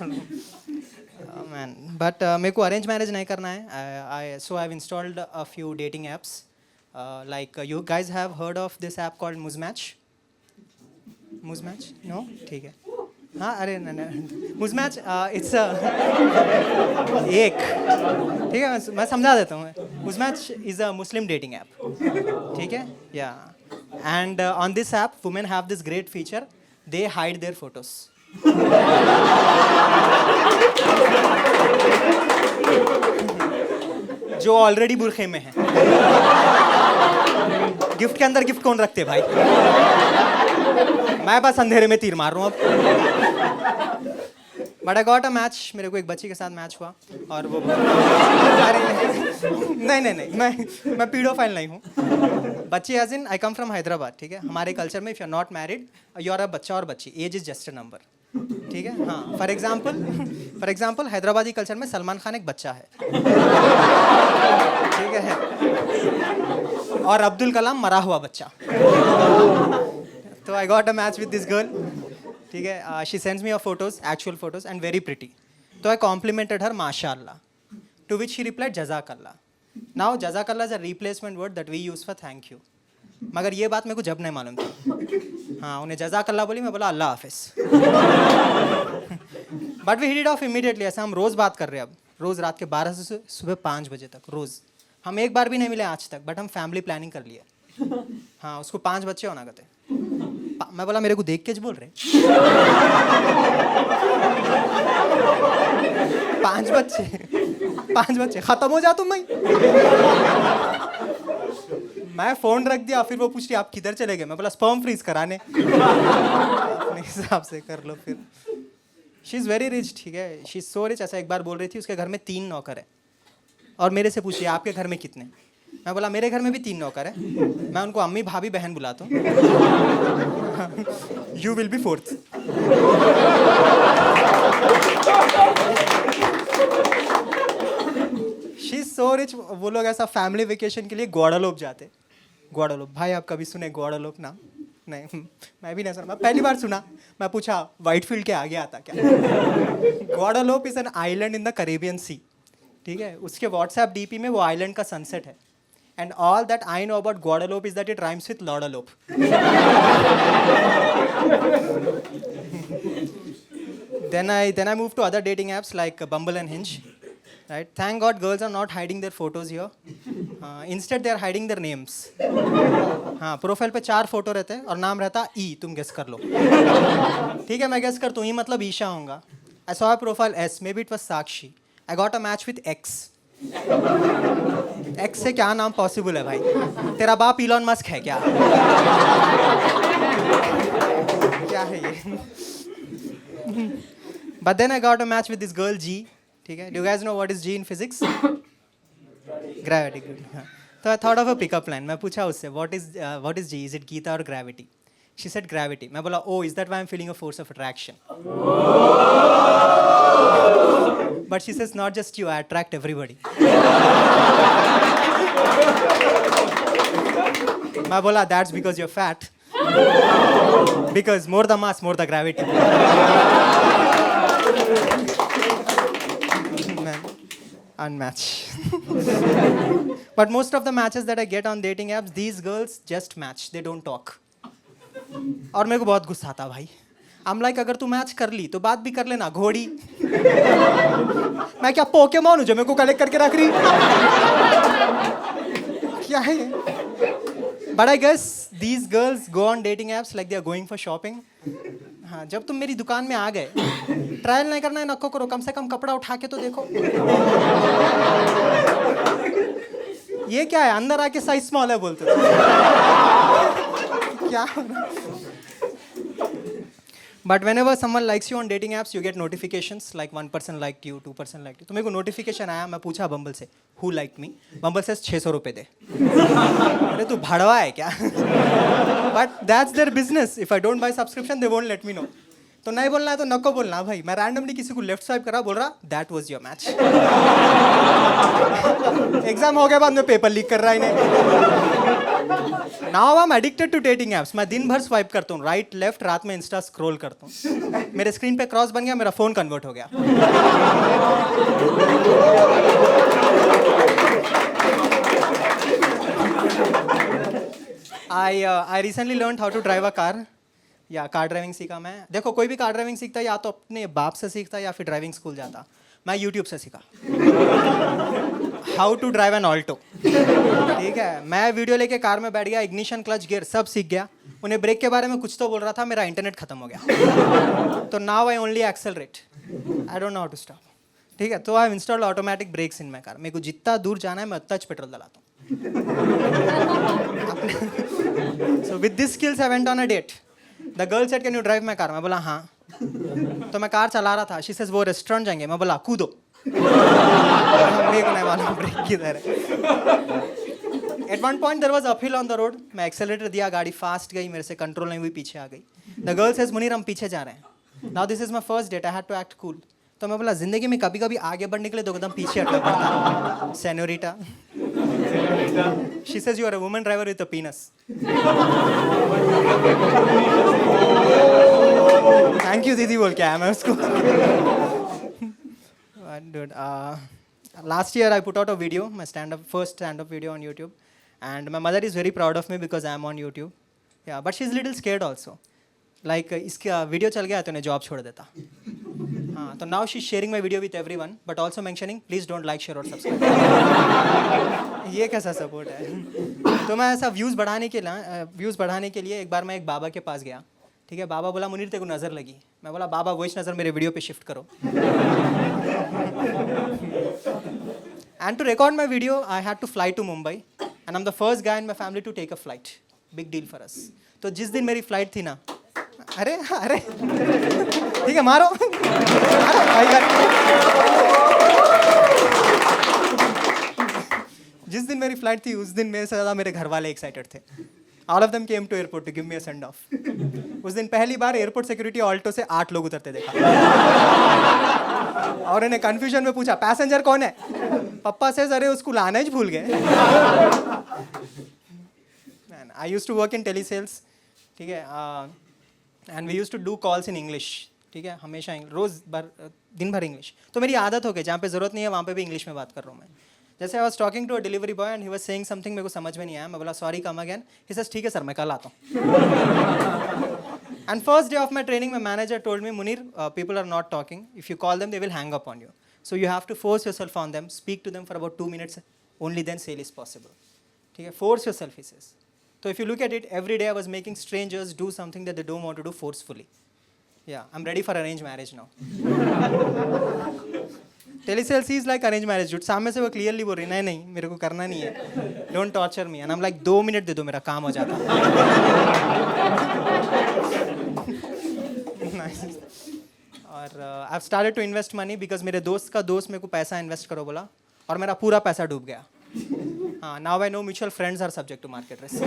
Man but मेरे को arrange marriage नहीं करना है. So I have installed a few dating apps. Like you guys have heard of this app called Muzmatch. Muzmatch no ठीक है. हाँ अरे मुजमैच इट्स एक ठीक है. मैं समझा देता हूँ. Muzmatch is a Muslim dating app. ठीक है. Yeah and on this app women have this great feature. They hide their photos. जो ऑलरेडी बुरखे में है. गिफ्ट के अंदर गिफ्ट कौन रखते भाई. मैं बस अंधेरे में तीर मार रहा हूँ अब. But I got a match. मेरे को एक बच्ची के साथ मैच हुआ और वो अरे नहीं मैं पीडोफाइल नहीं हूँ. बच्ची as in I come from Hyderabad. ठीक है. हमारे कल्चर में if you are not married you are a बच्चा और बच्ची. Age is just a number. ठीक है. हाँ फॉर एग्जाम्पल हैदराबादी कल्चर में सलमान खान एक बच्चा है. ठीक है. और अब्दुल कलाम मरा हुआ बच्चा. तो I got a match with this girl. ठीक है. She sends me a photos, actual photos and very pretty. तो आई कॉम्प्लीमेंटेड हर माशाअल्लाह. टू विच शी रिप्लाइड जज़ाकल्लाह. नाउ जज़ाकल्लाह is a replacement word that we use for thank you. मगर ये बात मेरे को जब नहीं मालूम थी. हाँ उन्हें जज़ाकल्लाह बोली, मैं बोला अल्लाह हाफिज़. But we hit it off immediately. ऐसा हम रोज़ बात कर रहे हैं अब. रोज़ रात के 12 से सुबह 5 बजे तक रोज़. हम एक बार भी नहीं मिले आज तक. बट हम फैमिली प्लानिंग कर लिए. हाँ उसको 5 बच्चे होना कहते. मैं बोला मेरे को देख के बोल रहे 5 बच्चे खत्म हो जा तुम. मैं फोन रख दिया. फिर वो पूछ रही आप किधर चले गए. मैं बोला स्पर्म फ्रीज कराने. अपने हिसाब से कर लो फिर. She is very rich. ठीक है. She is so rich. ऐसा एक बार बोल रही थी उसके घर में 3 नौकर है और मेरे से पूछिए आपके घर में कितने. मैं बोला मेरे घर में भी 3 नौकर है. मैं उनको अम्मी भाभी बहन बुलाता हूँ. You will be 4th. She is so rich. वो लोग ऐसा फैमिली वेकेशन के लिए ग्वाडालोप जाते. ग्वाडालोप भाई आप कभी सुने ग्वाडालोप नाम. नहीं मैं भी नहीं सुना. मैं पहली बार सुना. मैं पूछा व्हाइटफील्ड के आगे आता क्या. Guadeloupe is an island in the Caribbean Sea. ठीक है. उसके व्हाट्सएप डीपी में वो आइलैंड का सनसेट है. And all that I know about Guadeloupe is that it rhymes with Laudelope. Then I moved to other dating apps like Bumble and Hinge. Right? Thank God girls are not hiding their photos here. Instead they are hiding their names. हाँ profile पे 4 photo रहते हैं और नाम रहता ई. तुम guess कर लो. ठीक है मैं गेस कर. तू ई मतलब ईशा होगा. I saw a profile S. Maybe it was Sakshi. I got a match with X. X से क्या नाम पॉसिबल है भाई. तेरा बाप इलॉन मस्क है क्या. क्या है ये. But then I got a match with this girl G. ठीक है. Do you guys know what is G in physics. Gravity. Good. तो I thought of a pickup line. मैं पूछा उससे what is G. Is it Geeta और gravity. She said gravity. मैं बोला oh is that why I am feeling a force of attraction. But she says not just you, I attract everybody. मैं बोला that's because you're fat. Because more the mass, more the gravity. Man, unmatched. But most of the matches that I get on dating apps, these girls just match. They don't talk. और मेरे को बहुत गुस्सा आता भाई. I'm like अगर तू match कर ली तो बात भी कर लेना घोड़ी. मैं क्या पोकेमॉन हूँ जो मेरे को कलेक्ट करके रख रही. क्या है. But I guess these girls go on dating apps like they are going for shopping. हाँ जब तुम मेरी दुकान में आ गए ट्रायल नहीं करना है नको करो. कम से कम कपड़ा उठा के तो देखो. ये क्या है अंदर आके साइज स्मॉल है बोलते. क्या. But whenever someone likes you on dating apps, you get notifications like 1% liked you, 2% liked you. तो मेरे को notification आया. मैं पूछा बम्बल से who liked me. बम्बल से 600 रुपये दे. अरे तू भड़वा है क्या. But that's their business. If I don't buy subscription, they won't let me know. तो नहीं बोलना है तो नको बोलना भाई. मैं रैंडमली किसी को लेफ्ट स्वाइप करा बोल रहा that was your match. Exam हो गया बाद में पेपर लीक कर रहा है इन्हें. Now I am addicted to dating apps. मैं दिन भर स्वाइप करता हूँ, राइट लेफ्ट, रात में इंस्टा स्क्रॉल करता हूँ. मेरे स्क्रीन पे क्रॉस बन गया, मेरा फोन कन्वर्ट हो गया. I recently learned how to drive a car. या कार ड्राइविंग सीखा मैं. देखो कोई भी कार ड्राइविंग सीखता है या तो अपने बाप से सीखता है या फिर ड्राइविंग स्कूल जाता. मैं यूट्यूब से सीखा how to drive an Alto. ठीक है, मैं वीडियो लेके कार में बैठ गया, इग्निशन क्लच गियर सब सीख गया. उन्हें ब्रेक के बारे में कुछ तो बोल रहा था, मेरा इंटरनेट खत्म हो गया. तो now I only accelerate, I don't know how to stop. ठीक है, तो I have installed automatic brakes in my car. मेरे को जितना दूर जाना है मैं उतना पेट्रोल डलाता हूँ. So with these skills I went on a date. The girl said, "Can you drive my car?" मैं बोला हाँ. तो मैं कार चला रहा था. She says वो रेस्टोरेंट जाएंगे. मैं बोला कूदो. मेरे को नहीं मालूम ब्रेक किधर है. At one point there was uphill on the road. मैं एक्सेलरेटर दिया, गाड़ी फास्ट गई, मेरे से कंट्रोल नहीं हुई, पीछे आ गई. The girl says, "मुनीर हम पीछे जा रहे हैं." Now this is my first date. I had to act cool. तो मैं बोला जिंदगी में कभी कभी आगे बढ़ने के लिए तो एकदम पीछे हटना पड़ता है. Senorita. She says you are a woman driver with a penis. Thank you दीदी बोल के आया मैं उसको. Dude, last year I put out a video, my first stand-up video on YouTube, and my mother is very proud of me because I am on YouTube. Yeah, but she's a little scared also. Like इसका video चल गया तो उन्हें job छोड़ देता. हाँ, तो now she's sharing my video with everyone, but also mentioning please don't like, share और subscribe. ये कैसा सपोर्ट है? तो मैं ऐसा व्यूज़ बढ़ाने के लिए एक बार मैं एक बाबा के पास गया. ठीक है, बाबा बोला मुनीर तेरे को नज़र लगी. मैं बोला बाबा वही नज़र मेरे वीडियो पे शिफ्ट करो. And to record my video, I had to fly to Mumbai, and I'm the first guy in my family to take a flight. Big deal for us. तो जिस दिन मेरी फ्लाइट थी ना, अरे ठीक है मारो. जिस दिन मेरी फ्लाइट थी उस दिन मेरे से ज़्यादा मेरे घर वाले एक्साइटेड थे. All of them came to airport to give me a send off. उस दिन पहली बार एयरपोर्ट सिक्योरिटी ऑल्टो से 8 लोग उतरते देखा. और इन्हें कंफ्यूजन में पूछा पैसेंजर कौन है. पप्पा से अरे उसको लाना ही भूल गए. I used to work in telesales. ठीक है, and we used to do calls in English. ठीक है, हमेशा रोज़ दिन भर इंग्लिश. तो मेरी आदत हो गई, जहाँ पे ज़रूरत नहीं है वहाँ पे भी इंग्लिश में बात कर रहा हूँ मैं. जैसे I was talking to a delivery boy and he was saying something, मेरे को समझ में नहीं आया. मैं बोला sorry come again. He says ठीक है सर मैं कल आता हूँ. And first day of my training my manager told me मुनीर people are not talking, if you call them they will hang up on you, so you have to force yourself on them, speak to them for about 2 minutes, only then sale is possible. ठीक है, force yourself he says. So if you look at it, every day I was making strangers do something that they don't want to do forcefully. Yeah, I'm ready for arranged marriage now. Telesales is like arranged marriage, dude. सामने से वो clearly बोल रही है नहीं मेरे को करना नहीं है. Don't torture me. And I'm like 2 minutes दे दो मेरा काम हो जाता. Nice. और I've started to invest money because मेरे दोस्त का दोस्त मेरे को पैसा इन्वेस्ट करो बोला और मेरा पूरा पैसा डूब गया. हाँ, now I know mutual friends are subject to market risk.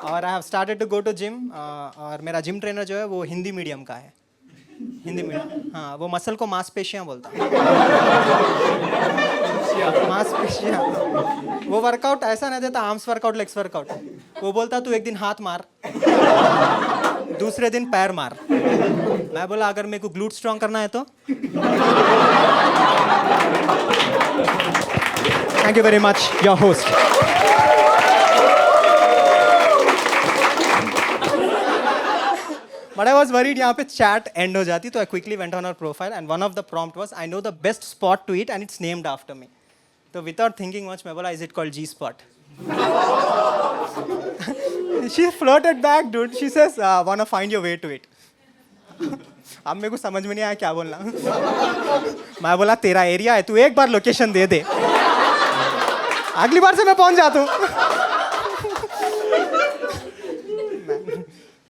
और I have started to go to gym. और मेरा जिम ट्रेनर जो है वो हिंदी मीडियम का है. हिंदी मीडियम. हाँ, वो मसल को मांसपेशियाँ बोलता है. मांसपेशियाँ. वो वर्कआउट ऐसा नहीं देता आर्म्स वर्कआउट लेग्स वर्कआउट. वो बोलता तू एक दिन हाथ मार, दूसरे दिन पैर मार. मैं बोला अगर मेरे को ग्लूट स्ट्रॉन्ग करना है तो. Thank you very much, your host. But I was worried यहाँ पे chat end हो जाती, तो I quickly went on her profile and one of the prompt was I know the best spot to eat and it's named after me. तो without thinking much मैं बोला is it called G spot? She flirted back, dude. She says wanna find your way to it. अब मेरे को समझ में नहीं आया क्या बोलना. मैं बोला तेरा एरिया है, तू एक बार लोकेशन दे दे, अगली बार से मैं पहुंच जाता हूँ.